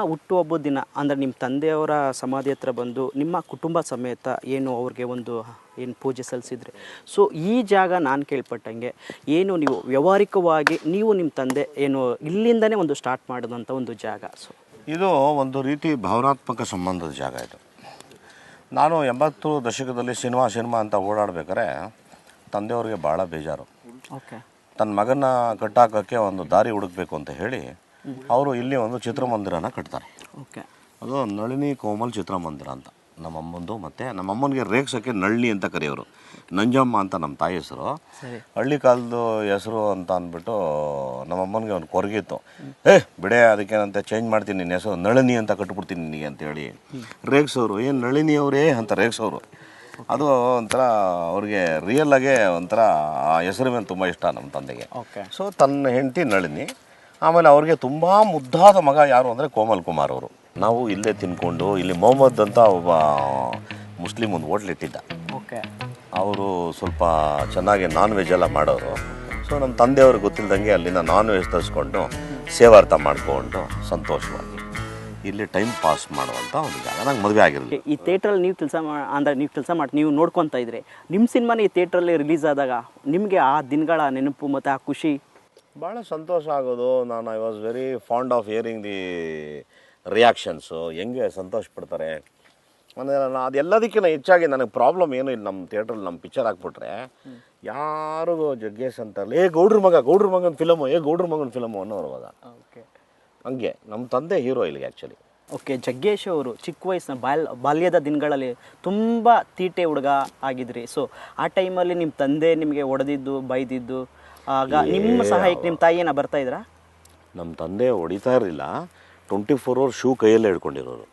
ಹುಟ್ಟುಹಬ್ಬದ ದಿನ ಅಂದರೆ ನಿಮ್ಮ ತಂದೆಯವರ ಸಮಾಧಿ ಹತ್ರ ಬಂದು ನಿಮ್ಮ ಕುಟುಂಬ ಸಮೇತ ಏನು ಅವ್ರಿಗೆ ಒಂದು ಏನು ಪೂಜೆ ಸಲ್ಲಿಸಿದ್ರೆ, ಸೊ ಈ ಜಾಗ ನಾನು ಕೇಳ್ಪಟ್ಟಂಗೆ ಏನು ನೀವು ವ್ಯಾವಹಾರಿಕವಾಗಿ ನೀವು ನಿಮ್ಮ ತಂದೆ ಏನು ಇಲ್ಲಿಂದನೇ ಒಂದು ಸ್ಟಾರ್ಟ್ ಮಾಡಿದಂಥ ಒಂದು ಜಾಗ. ಸೊ ಇದು ಒಂದು ರೀತಿ ಭಾವನಾತ್ಮಕ ಸಂಬಂಧದ ಜಾಗ ಇದು. ನಾನು 80 ದಶಕದಲ್ಲಿ ಸಿನಿಮಾ ಅಂತ ಓಡಾಡ್ಬೇಕಾದ್ರೆ ತಂದೆಯವ್ರಿಗೆ ಭಾಳ ಬೇಜಾರು. ಓಕೆ. ತನ್ನ ಮಗನ ಕಟ್ಟಾಕೋಕ್ಕೆ ಒಂದು ದಾರಿ ಹುಡುಕಬೇಕು ಅಂತ ಹೇಳಿ ಅವರು ಇಲ್ಲಿ ಒಂದು ಚಿತ್ರಮಂದಿರನ ಕಟ್ತಾರೆ. ಓಕೆ. ಅದು ನಳಿನಿ ಕೋಮಲ್ ಚಿತ್ರಮಂದಿರ ಅಂತ ನಮ್ಮಮ್ಮಂದು. ಮತ್ತು ನಮ್ಮಮ್ಮನಿಗೆ ರೇಗ್ಸೋಕ್ಕೆ ನಳಿನಿ ಅಂತ ಕರೆಯೋರು, ನಂಜಮ್ಮ ಅಂತ ನಮ್ಮ ತಾಯಿ ಹೆಸರು. ಹಳ್ಳಿ ಕಾಲದ ಹೆಸರು ಅಂತ ಅಂದ್ಬಿಟ್ಟು ನಮ್ಮಮ್ಮನಿಗೆ ಒಂದು ಕೊರಗಿತ್ತು. ಬಿಡೆ ಅದಕ್ಕೇನಂತ ಚೇಂಜ್ ಮಾಡ್ತೀನಿ ನಿನ್ನ ಹೆಸರು ನಳಿನಿ ಅಂತ ಕಟ್ಬಿಡ್ತೀನಿ ನಿನಗೆ ಅಂತೇಳಿ ರೇಗ್ಸೋರು. ಏನು ನಳಿನಿಯವರೇ ಅಂತ ರೇಗ್ಸೋರು. ಅದು ಒಂಥರ ಅವ್ರಿಗೆ ರಿಯಲ್ಲಾಗೆ ಒಂಥರ ಆ ಹೆಸರು ಮೇಲೆ ತುಂಬ ಇಷ್ಟ ನಮ್ಮ ತಂದೆಗೆ. ಸೊ ತನ್ನ ಹೆಂಡತಿ ನಳಿನಿ, ಆಮೇಲೆ ಅವ್ರಿಗೆ ತುಂಬ ಮುದ್ದಾದ ಮಗ ಯಾರು ಅಂದರೆ ಕೋಮಲ್ ಕುಮಾರ್ ಅವರು. ನಾವು ಇಲ್ಲೇ ತಿನ್ಕೊಂಡು ಇಲ್ಲಿ ಮೊಹಮ್ಮದ್ ಅಂತ ಒಬ್ಬ ಮುಸ್ಲಿಮ್ ಒಂದು ಹೋಟ್ಲ್ ಇಟ್ಟಿದ್ದ. ಓಕೆ. ಅವರು ಸ್ವಲ್ಪ ಚೆನ್ನಾಗಿ ನಾನ್ ವೆಜ್ ಎಲ್ಲ ಮಾಡೋರು. ಸೊ ನಮ್ಮ ತಂದೆಯವ್ರಿಗೆ ಗೊತ್ತಿಲ್ಲದಂಗೆ ಅಲ್ಲಿಂದ ನಾನ್ ವೆಜ್ ತರಿಸ್ಕೊಂಡು ಸೇವಾರ್ಥ ಮಾಡಿಕೊಂಡು ಸಂತೋಷವಾಗಿ ಇಲ್ಲಿ ಟೈಮ್ ಪಾಸ್ ಮಾಡುವಂಥ ಒಂದು ಜಾಗ. ನಂಗೆ ಮದುವೆ ಆಗಿರಲಿಲ್ಲ. ಈ ಥಿಯೇಟ್ರಲ್ಲಿ ನೀವು ಕೆಲಸ ಮಾಡಿ ನೀವು ನೋಡ್ಕೊತಾ ಇದ್ರೆ ನಿಮ್ಮ ಸಿನಿಮಾನ ಈ ಥಿಯೇಟ್ರಲ್ಲಿ ರಿಲೀಸ್ ಆದಾಗ ನಿಮಗೆ ಆ ದಿನಗಳ ನೆನಪು ಮತ್ತು ಆ ಖುಷಿ ಭಾಳ ಸಂತೋಷ ಆಗೋದು. I was very fond of hearing the reactions, ಹೆಂಗೆ ಸಂತೋಷ ಪಡ್ತಾರೆ ಅಂದರೆ. ಅದೆಲ್ಲದಕ್ಕಿಂತ ಹೆಚ್ಚಾಗಿ ನನಗೆ ಪ್ರಾಬ್ಲಮ್ ಏನು ಇಲ್ಲ, ನಮ್ಮ ಥಿಯೇಟ್ರಲ್ಲಿ ನಮ್ಮ ಪಿಕ್ಚರ್ ಹಾಕ್ಬಿಟ್ರೆ ಯಾರಿಗೂ ಜಗ್ಗೇಶ್ ಅಂತಾರಲ್ಲ, ಗೌಡ್ರ ಮಗನ ಫಿಲಮು, ಗೌಡ್ರ ಮಗನ ಫಿಲಮು ಅನ್ನೋರು ಅವಾಗ. ಓಕೆ. ಹಂಗೆ ನಮ್ಮ ತಂದೆ ಹೀರೋ ಇಲ್ಲಿಗೆ ಆ್ಯಕ್ಚುಲಿ. ಓಕೆ. ಜಗ್ಗೇಶ್ ಅವರು ಚಿಕ್ಕ ವಯಸ್ಸಿನ ಬಾಲ್ಯದ ದಿನಗಳಲ್ಲಿ ತುಂಬ ತೀಟೆ ಹುಡುಗ ಆಗಿದ್ರಿ. ಸೊ ಆ ಟೈಮಲ್ಲಿ ನಿಮ್ಮ ತಂದೆ ನಿಮಗೆ ಹೊಡೆದಿದ್ದು ಬೈದಿದ್ದು ಆಗ ನಿಮ್ಮ ಸಹಾಯಕ್ಕೆ ನಿಮ್ಮ ತಾಯಿನ ಬರ್ತಾ ಇದ್ರಾ? ನಮ್ಮ ತಂದೆ ಹೊಡಿತಾ ಇರಲಿಲ್ಲ, 24 hours ಶೂ ಕೈಯಲ್ಲೇ ಹಿಡ್ಕೊಂಡಿರೋರು.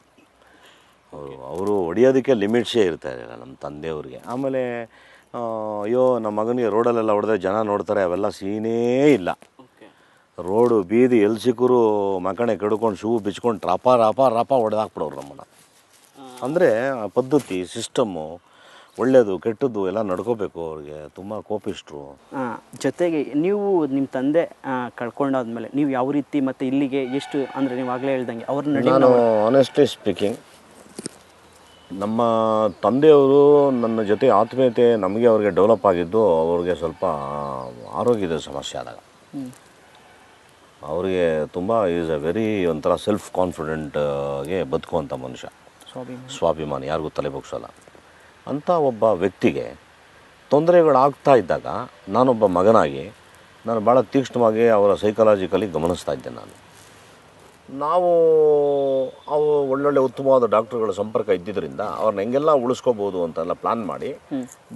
ಅವರು ಹೊಡಿಯೋದಕ್ಕೆ ಲಿಮಿಟ್ಸೇ ಇರ್ತಾ ಇರಲಿಲ್ಲ ನಮ್ಮ ತಂದೆಯವ್ರಿಗೆ. ಆಮೇಲೆ ಅಯ್ಯೋ ನಮ್ಮ ಮಗನಿಗೆ ರೋಡಲ್ಲೆಲ್ಲ ಹೊಡೆದ್ರೆ ಜನ ನೋಡ್ತಾರೆ, ಅವೆಲ್ಲ ಸೀನೇ ಇಲ್ಲ. ರೋಡು ಬೀದಿ ಎಲ್ಲಿ ಸಿಕ್ಕರು ಮಕಣೆ ಕೆಡ್ಕೊಂಡು ಶೂ ಬಿಚ್ಕೊಂಡು ರಾಪ ಹೊಡೆದಾಕ್ಬಿಡೋರು ನಮ್ಮನ್ನು. ಅಂದರೆ ಆ ಪದ್ಧತಿ ಸಿಸ್ಟಮ್ಮು ಒಳ್ಳೆಯದು ಕೆಟ್ಟದ್ದು ಎಲ್ಲ ನಡ್ಕೋಬೇಕು. ಅವ್ರಿಗೆ ತುಂಬ ಕೋಪಿಸ್ಟ್ರು. ಜೊತೆಗೆ ನೀವು ನಿಮ್ಮ ತಂದೆ ಕಳ್ಕೊಂಡಾದ್ಮೇಲೆ ನೀವು ಯಾವ ರೀತಿ ಮತ್ತು ಇಲ್ಲಿಗೆ ಎಷ್ಟು ಅಂದರೆ ನೀವು ಆಗಲೇ ಹೇಳ್ದಂಗೆ ಅವ್ರನ್ನ ನಾನು ಆನೆಸ್ಟ್ಲಿ ಸ್ಪೀಕಿಂಗ್ ನಮ್ಮ ತಂದೆಯವರು ನನ್ನ ಜೊತೆ ಆತ್ಮೀಯತೆ ನಮಗೆ ಅವ್ರಿಗೆ ಡೆವಲಪ್ ಆಗಿದ್ದು ಅವ್ರಿಗೆ ಸ್ವಲ್ಪ ಆರೋಗ್ಯದ ಸಮಸ್ಯೆ ಆದಾಗ. ಅವರಿಗೆ ತುಂಬ ಈಸ್ ಅ ವೆರಿ ಒಂಥರ ಸೆಲ್ಫ್ ಕಾನ್ಫಿಡೆಂಟ್ಗೆ ಬದುಕುವಂಥ ಮನುಷ್ಯ, ಸ್ವಾಭಿಮಾನಿ, ಯಾರಿಗೂ ತಲೆ ಬಗ್ಸೋಲ್ಲ ಅಂಥ ಒಬ್ಬ ವ್ಯಕ್ತಿಗೆ ತೊಂದರೆಗಳಾಗ್ತಾ ಇದ್ದಾಗ ನಾನೊಬ್ಬ ಮಗನಾಗಿ ನಾನು ಭಾಳ ತೀಕ್ಷ್ಣವಾಗಿ ಅವರ ಸೈಕಾಲಜಿಕಲಿ ಗಮನಿಸ್ತಾ ಇದ್ದೆ. ನಾವು ಅವು ಒಳ್ಳೊಳ್ಳೆ ಉತ್ತಮವಾದ ಡಾಕ್ಟ್ರುಗಳ ಸಂಪರ್ಕ ಇದ್ದಿದ್ದರಿಂದ ಅವ್ರನ್ನ ಹೆಂಗೆಲ್ಲ ಉಳಿಸ್ಕೋಬೋದು ಅಂತೆಲ್ಲ ಪ್ಲ್ಯಾನ್ ಮಾಡಿ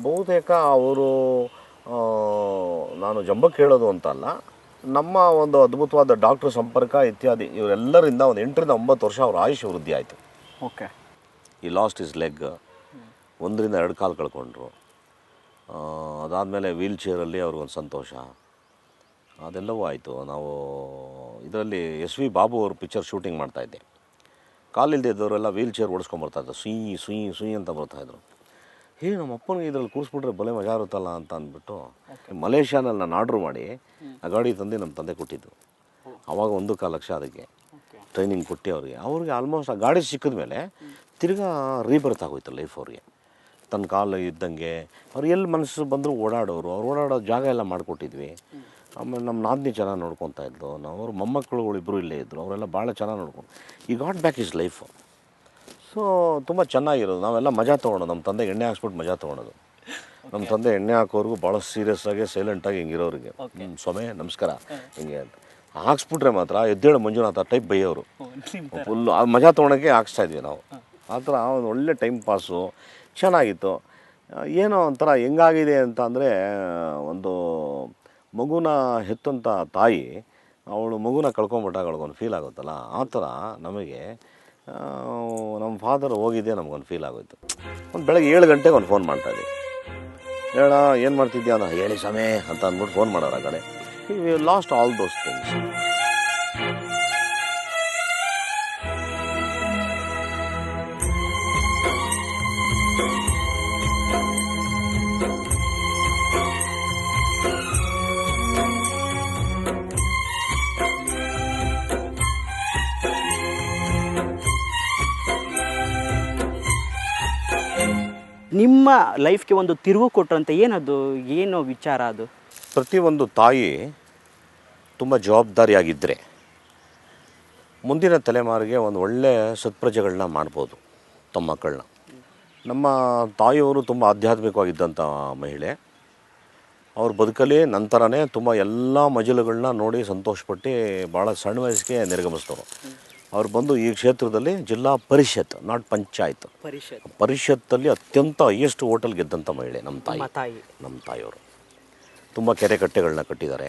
ಬಹುತೇಕ ಅವರು ನಾನು ಜಂಬಕ್ಕೆ ಹೇಳೋದು ಅಂತಲ್ಲ, ನಮ್ಮ ಒಂದು ಅದ್ಭುತವಾದ ಡಾಕ್ಟ್ರ್ ಸಂಪರ್ಕ ಇತ್ಯಾದಿ ಇವರೆಲ್ಲರಿಂದ ಒಂದು 8 ರಿಂದ 9 ವರ್ಷ ಅವ್ರ ಆಯುಷ್ಯ ವೃದ್ಧಿ ಆಯಿತು. ಓಕೆ. ಈ ಲಾಸ್ಟ್ ಇಸ್ ಲೆಗ್, 1 ರಿಂದ 2 ಕಾಲು ಕಳ್ಕೊಂಡ್ರು. ಅದಾದಮೇಲೆ ವೀಲ್ ಚೇರಲ್ಲಿ ಅವ್ರಿಗೊಂದು ಸಂತೋಷ, ಅದೆಲ್ಲವೂ ಆಯಿತು. ನಾವು ಇದರಲ್ಲಿ SV ಬಾಬು ಅವ್ರ ಪಿಕ್ಚರ್ ಶೂಟಿಂಗ್ ಮಾಡ್ತಾಯಿದ್ದೆ. ಕಾಲಿಲ್ಲದೆ ಇದ್ದವರೆಲ್ಲ ವೀಲ್ ಚೇರ್ ಓಡಿಸ್ಕೊಂಬರ್ತಾಯಿದ್ರು, ಸುಯಿ ಅಂತ ಬರ್ತಾಯಿದ್ರು. ನಮ್ಮ ಅಪ್ಪನಿಗೆ ಇದರಲ್ಲಿ ಕೂರಿಸ್ಬಿಟ್ರೆ ಬಲೆ ಮಜಾ ಇರುತ್ತಲ್ಲ ಅಂತ ಅಂದ್ಬಿಟ್ಟು ಮಲೇಷ್ಯಾನಲ್ಲಿ ನಾನು ಆರ್ಡ್ರ್ ಮಾಡಿ ಆ ಗಾಡಿ ತಂದು ನಮ್ಮ ತಂದೆ ಕೊಟ್ಟಿದ್ದು. ಆವಾಗ 1.25 ಲಕ್ಷ ಅದಕ್ಕೆ ಟ್ರೈನಿಂಗ್ ಕೊಟ್ಟು ಅವ್ರಿಗೆ ಆಲ್ಮೋಸ್ಟ್ ಆ ಗಾಡಿ ಸಿಕ್ಕಿದ ಮೇಲೆ ತಿರ್ಗಾ ರೀಬರ್ತ್ ಆಗೋಯ್ತು ಲೈಫ್ ಅವ್ರಿಗೆ. ತನ್ನ ಕಾಲು ಇದ್ದಂಗೆ ಅವ್ರು ಎಲ್ಲಿ ಮನಸ್ಸು ಬಂದರೂ ಓಡಾಡೋರು, ಅವ್ರು ಓಡಾಡೋ ಜಾಗ ಎಲ್ಲ ಮಾಡಿಕೊಟ್ಟಿದ್ವಿ. ಆಮೇಲೆ ನಮ್ಮ ನಾದಿನಿ ಚೆನ್ನಾಗಿ ನೋಡ್ಕೊತಾ ಇದ್ದರು. ಅವ್ರ ಮೊಮ್ಮಕ್ಕಳುಗಳು ಇಬ್ಬರು ಇಲ್ಲೇ ಇದ್ದರು, ಅವರೆಲ್ಲ ಭಾಳ ಚೆನ್ನಾಗಿ ನೋಡ್ಕೊಂಡು ಈ got back is life. So ತುಂಬ ಚೆನ್ನಾಗಿರೋದು, ನಾವೆಲ್ಲ ಮಜಾ ತೊಗೊಳೋದು. ನಮ್ಮ ತಂದೆಗೆ ಎಣ್ಣೆ ಹಾಕ್ಸ್ಬಿಟ್ಟು ಮಜಾ ತೊಗೊಳೋದು. ನಮ್ಮ ತಂದೆ ಎಣ್ಣೆ ಹಾಕೋರ್ಗೂ ಭಾಳ ಸೀರಿಯಸ್ಸಾಗಿ ಸೈಲೆಂಟಾಗಿ ಹಿಂಗಿರೋರಿಗೆ ಸ್ವಾಮಿ ನಮಸ್ಕಾರ ಹಿಂಗೆ ಅಂತ ಹಾಕ್ಸ್ಬಿಟ್ರೆ ಮಾತ್ರ ಎದ್ದೇಳು ಮಂಜುನಾಥ ಟೈಪ್ ಬೈಯೋರು. ಫುಲ್ಲು ಆ ಮಜಾ ತೊಗೊಳಕ್ಕೆ ಹಾಕ್ಸ್ತಾಯಿದ್ವಿ ನಾವು. ಆ ಥರ ಒಂದು ಒಳ್ಳೆ ಟೈಮ್ ಪಾಸು ಚೆನ್ನಾಗಿತ್ತು. ಏನೋ ಒಂಥರ ಹೆಂಗಾಗಿದೆ ಅಂತ ಅಂದರೆ, ಒಂದು ಮಗುನ ಹೆತ್ತಂಥ ತಾಯಿ ಅವಳು ಮಗುನ ಕಳ್ಕೊಂಬಿಟ್ಟಾಗ ಅವಳಿಗೊಂದು ಫೀಲ್ ಆಗುತ್ತಲ್ಲ, ಆ ಥರ ನಮಗೆ ನಮ್ಮ ಫಾದರ್ ಹೋಗಿದ್ದೆ ನಮಗೊಂದು ಫೀಲ್ ಆಗೋಯ್ತು. ಒಂದು ಬೆಳಗ್ಗೆ 7 ಗಂಟೆಗೆ ಒಂದು ಫೋನ್ ಮಾಡ್ತಾಯಿದ್ದೆ. ಹೇಳ ಏನು ಮಾಡ್ತಿದ್ಯಾ ನಾ ಹೇಳಿ ಸಮಯ ಅಂತ ಅಂದ್ಬಿಟ್ಟು ಫೋನ್ ಮಾಡೋರು ಆ ಕಡೆ. V last all those things. ನಿಮ್ಮ ಲೈಫ್ಗೆ ಒಂದು ತಿರುವು ಕೊಟ್ಟರಂತೆ ಏನದು, ಏನು ವಿಚಾರ ಅದು? ಪ್ರತಿಯೊಂದು ತಾಯಿ ತುಂಬ ಜವಾಬ್ದಾರಿಯಾಗಿದ್ದರೆ ಮುಂದಿನ ತಲೆಮಾರಿಗೆ ಒಂದು ಒಳ್ಳೆಯ ಸತ್ಪ್ರಜೆಗಳನ್ನ ಮಾಡ್ಬೋದು ತಮ್ಮ ಮಕ್ಕಳನ್ನ. ನಮ್ಮ ತಾಯಿಯವರು ತುಂಬ ಆಧ್ಯಾತ್ಮಿಕವಾಗಿದ್ದಂಥ ಮಹಿಳೆ. ಅವ್ರ ಬದುಕಲ್ಲಿ ನಂತರನೇ ತುಂಬ ಎಲ್ಲ ಮಜಲುಗಳನ್ನ ನೋಡಿ ಸಂತೋಷಪಟ್ಟು ಭಾಳ ಸಣ್ಣ ವಯಸ್ಸಿಗೆ ನಿರ್ಗಮಿಸಿದವರು. ಅವ್ರು ಬಂದು ಈ ಕ್ಷೇತ್ರದಲ್ಲಿ ಜಿಲ್ಲಾ ಪರಿಷತ್, ನಾಟ್ ಪಂಚಾಯತ್, ಪರಿಷತ್ತಲ್ಲಿ ಅತ್ಯಂತ ಹೈಯೆಸ್ಟ್ ಹೋಟೆಲ್ ಗೆದ್ದಂಥ ಮಹಿಳೆ ನಮ್ಮ ತಾಯಿಯವರು. ತುಂಬ ಕೆರೆ ಕಟ್ಟೆಗಳನ್ನ ಕಟ್ಟಿದ್ದಾರೆ.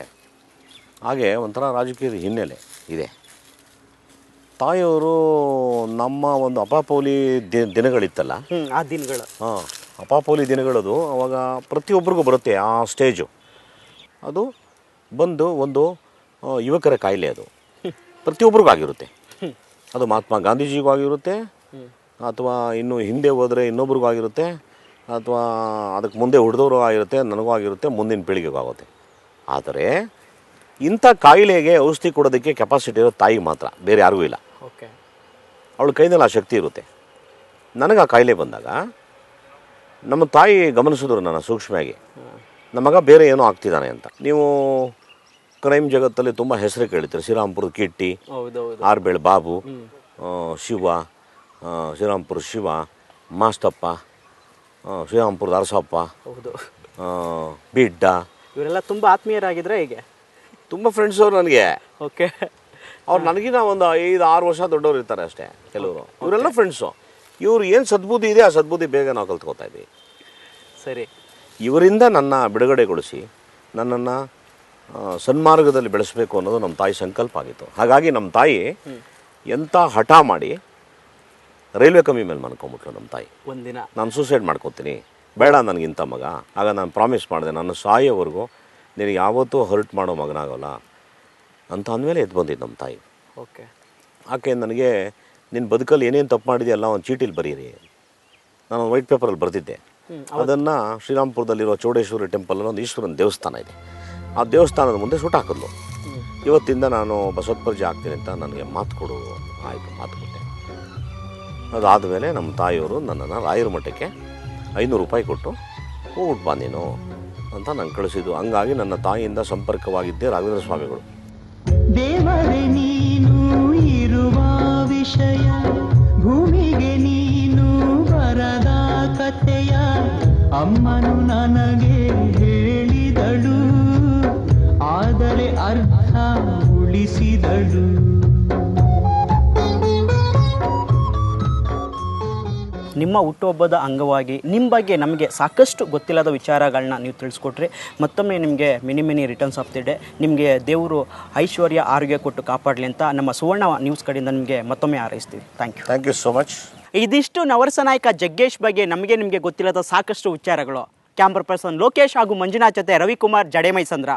ಹಾಗೆ ಒಂಥರ ರಾಜಕೀಯದ ಹಿನ್ನೆಲೆ ಇದೆ. ತಾಯಿಯವರು ನಮ್ಮ ಒಂದು ಅಪಾಪೌಲಿ ದಿನಗಳಿತ್ತಲ್ಲ, ಆ ದಿನಗಳು, ಅಪಾಪೌಲಿ ದಿನಗಳದು ಅವಾಗ ಪ್ರತಿಯೊಬ್ಬರಿಗೂ ಬರುತ್ತೆ ಆ ಸ್ಟೇಜು. ಅದು ಬಂದು ಒಂದು ಯುವಕರ ಕಾಯಿಲೆ. ಅದು ಪ್ರತಿಯೊಬ್ಬರಿಗೂ ಆಗಿರುತ್ತೆ. ಅದು ಮಹಾತ್ಮ ಗಾಂಧೀಜಿಗೂ ಆಗಿರುತ್ತೆ, ಅಥವಾ ಇನ್ನು ಹಿಂದೆ ಹೋದರೆ ಇನ್ನೊಬ್ರಿಗೂ ಆಗಿರುತ್ತೆ, ಅಥವಾ ಅದಕ್ಕೆ ಮುಂದೆ ಹುಡ್ದವ್ರು ಆಗಿರುತ್ತೆ, ನನಗೂ ಆಗಿರುತ್ತೆ, ಮುಂದಿನ ಪೀಳಿಗೆಗೂ ಆಗುತ್ತೆ. ಆದರೆ ಇಂಥ ಕಾಯಿಲೆಗೆ ಔಷಧಿ ಕೊಡೋದಕ್ಕೆ ಕೆಪಾಸಿಟಿ ಇರೋ ತಾಯಿಗೆ ಮಾತ್ರ, ಬೇರೆ ಯಾರಿಗೂ ಇಲ್ಲ. ಅವಳ ಕೈನಲ್ಲಿ ಆ ಶಕ್ತಿ ಇರುತ್ತೆ. ನನಗೆ ಆ ಕಾಯಿಲೆ ಬಂದಾಗ ನಮ್ಮ ತಾಯಿ ಗಮನಿಸಿದ್ರು ನನ್ನ ಸೂಕ್ಷ್ಮವಾಗಿ, ನಮ್ಮ ಮಗ ಬೇರೆ ಏನೋ ಆಗ್ತಿದ್ದಾನೆ ಅಂತ. ನೀವು ಕ್ರೈಮ್ ಜಗತ್ತಲ್ಲಿ ತುಂಬ ಹೆಸರು ಕೇಳಿರ್ತೀರಿ. ಶ್ರೀರಾಮ್ಪುರದ ಕಿಟ್ಟಿ, ಆರ್ಬೇಳ್ ಬಾಬು, ಶಿವ, ಶ್ರೀರಾಮ್ಪುರದ ಶಿವ, ಮಾಸ್ತಪ್ಪ, ಶ್ರೀರಾಮ್ಪುರದ ಅರಸಪ್ಪ, ಬಿಡ್ಡ, ಇವರೆಲ್ಲ ತುಂಬ ಆತ್ಮೀಯರಾಗಿದ್ರೆ ಹೇಗೆ? ತುಂಬ ಫ್ರೆಂಡ್ಸ್ ಅವರು ನನಗೆ. ಓಕೆ. ಅವ್ರು ನನಗಿನ್ನ ಒಂದು 5-6 ವರ್ಷ ದೊಡ್ಡವರು ಇರ್ತಾರೆ ಅಷ್ಟೇ ಕೆಲವರು. ಇವರೆಲ್ಲ ಫ್ರೆಂಡ್ಸು. ಇವ್ರು ಏನು ಸದ್ಬುದ್ಧಿ ಇದೆ ಆ ಸದ್ಬುದ್ಧಿ ಬೇಗ ನಾವು ಕಲ್ತ್ಕೋತಾ ಇದ್ದೀವಿ. ಸರಿ. ಇವರಿಂದ ನನ್ನ ಬಿಡುಗಡೆಗೊಳಿಸಿ ನನ್ನನ್ನು ಸನ್ಮಾರ್ಗದಲ್ಲಿ ಬೆಳೆಸಬೇಕು ಅನ್ನೋದು ನಮ್ಮ ತಾಯಿ ಸಂಕಲ್ಪ ಆಗಿತ್ತು. ಹಾಗಾಗಿ ನಮ್ಮ ತಾಯಿ ಎಂಥ ಹಠ ಮಾಡಿ ರೈಲ್ವೆ ಕಮ್ಮಿ ಮೇಲೆ ಮನ್ಕೊಂಬಿಟ್ರು ನಮ್ಮ ತಾಯಿ. ಒಂದಿನ ನಾನು ಸೂಸೈಡ್ ಮಾಡ್ಕೊತೀನಿ, ಬೇಡ ನನಗಿಂಥ ಮಗ. ಆಗ ನಾನು ಪ್ರಾಮಿಸ್ ಮಾಡಿದೆ, ನನ್ನ ಸಾಯೋವರೆಗೂ ನಿನಗೆ ಯಾವತ್ತೂ ಹರ್ಟ್ ಮಾಡೋ ಮಗನಾಗೋಲ್ಲ ಅಂತ ಅಂದಮೇಲೆ ಎದ್ದು ಬಂದಿದ್ದು ನಮ್ಮ ತಾಯಿ. ಓಕೆ. ಆಕೆ ನನಗೆ ನಿನ್ನ ಬದುಕಲ್ಲಿ ಏನೇನು ತಪ್ಪು ಮಾಡಿದೆಯಲ್ಲ ಒಂದು ಚೀಟಿಲಿ ಬರೀರಿ. ನಾನು ವೈಟ್ ಪೇಪರಲ್ಲಿ ಬರೆದಿದ್ದೆ. ಅದನ್ನು ಶ್ರೀರಾಮ್ಪುರದಲ್ಲಿರೋ ಚೌಡೇಶ್ವರಿ ಟೆಂಪಲಲ್ಲಿ ಒಂದು ಈಶ್ವರನ ದೇವಸ್ಥಾನ ಇದೆ. ಆ ದೇವಸ್ಥಾನದ ಮುಂದೆ ಸುಟ್ಟಾಕಿದ್ಲು. ಇವತ್ತಿಂದ ನಾನು ಬಸವತ್ಪರ್ಜಿ ಆಗ್ತೀನಿ ಅಂತ ನನಗೆ ಮಾತು ಕೊಡು. ಆಯಿತು, ಮಾತು ಕೊಟ್ಟೆ. ಅದಾದಮೇಲೆ ನಮ್ಮ ತಾಯಿಯವರು ನನ್ನನ್ನು ರಾಯರ ಮಠಕ್ಕೆ 500 ರೂಪಾಯಿ ಕೊಟ್ಟು ಹೋಗ್ಬಿಟ್ಟು ಬಾ ನೀನು ಅಂತ ನಂಗೆ ಕಳಿಸಿದ್ದು. ಹಂಗಾಗಿ ನನ್ನ ತಾಯಿಯಿಂದ ಸಂಪರ್ಕವಾಗಿದ್ದೆ ರಾಘವೇಂದ್ರ ಸ್ವಾಮಿಗಳು. ದೇವರೇ ನೀನು ಇರುವ ವಿಷಯ, ಭೂಮಿಗೆ ನೀನು ಬರದ ಕಥೆಯ, ಅಮ್ಮನು ನನಗೆ ಹೇಳಿದಳು, ಆದರೆ ಅರ್ಥ ಉಳಿಸಿದಳು. ನಿಮ್ಮ ಹುಟ್ಟುಹಬ್ಬದ ಅಂಗವಾಗಿ ನಿಮ್ಮ ಬಗ್ಗೆ ನಮಗೆ ಸಾಕಷ್ಟು ಗೊತ್ತಿಲ್ಲದ ವಿಚಾರಗಳನ್ನ ನೀವು ತಿಳಿಸ್ಕೊಟ್ರಿ. ಮತ್ತೊಮ್ಮೆ ನಿಮಗೆ many returns of the day. ನಿಮಗೆ ದೇವರು ಐಶ್ವರ್ಯ ಆರೋಗ್ಯ ಕೊಟ್ಟು ಕಾಪಾಡಲಿ ಅಂತ ನಮ್ಮ ಸುವರ್ಣ ನ್ಯೂಸ್ ಕಡೆಯಿಂದ ನಿಮಗೆ ಮತ್ತೊಮ್ಮೆ ಹಾರೈಸ್ತೀವಿ. Thank you so much. ಇದಿಷ್ಟು ನವರಸ ನಾಯಕ ಜಗ್ಗೇಶ್ ಬಗ್ಗೆ ನಿಮಗೆ ಗೊತ್ತಿಲ್ಲದ ಸಾಕಷ್ಟು ವಿಚಾರಗಳು. ಕ್ಯಾಮ್ರಾ ಪರ್ಸನ್ ಲೋಕೇಶ್ ಹಾಗೂ ಮಂಜುನಾಥ್ ಜೊತೆ ರವಿಕುಮಾರ್ ಜಡೆಮೈಸಂದ್ರ.